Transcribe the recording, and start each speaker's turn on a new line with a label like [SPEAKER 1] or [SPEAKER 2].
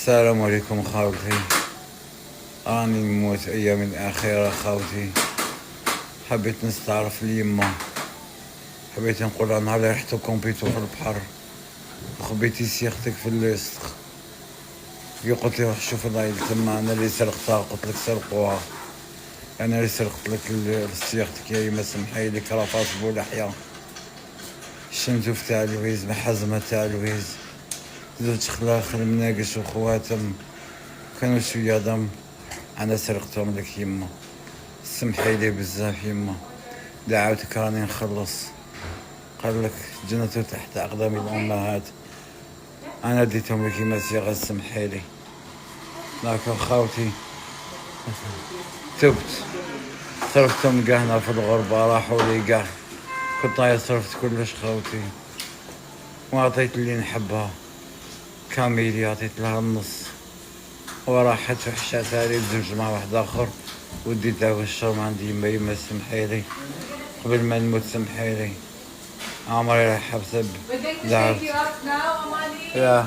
[SPEAKER 1] السلام عليكم خاوتي. راني نموت ايام الاخيره خاوتي. حبيت نستعرف اليما، حبيت نقول لها نهار اللي رحتو كومبيتو في البحر وخبيتي سيختك في الليسق. قلت لي روح شوف الرايل تما، انا اللي سرقتها. قلت لك سرقوها، انا اللي سرقت لك سيختك يا يما، سمحي لي كرافاس بولحية، الشنتوف تاع لويز، محزمة تاع لويز، زوج خلاخ المناقش وخواتم كانوا شوية دم، انا سرقتهم لك يما، سمحي لي بزاف يما، دعوتك راني نخلص. قال لك جنة تحت اقدام الامهات، انا ديتهم لك يما صيغة، سمحي لي. لكن خاوتي تبت، صرفتهم كاع هنا في الغربة، راحوا لي كاع، كنت طاير صرفت كلش خاوتي، وعطيت اللي نحبها كاميليا، عطيت لها النص، وراحت وحشاتها لي بزوج مع واحد اخر، وديتها والشرم عندي يما. يما سمحي لي قبل ما نموت، سمحي لي، عمري راح حبسب. لا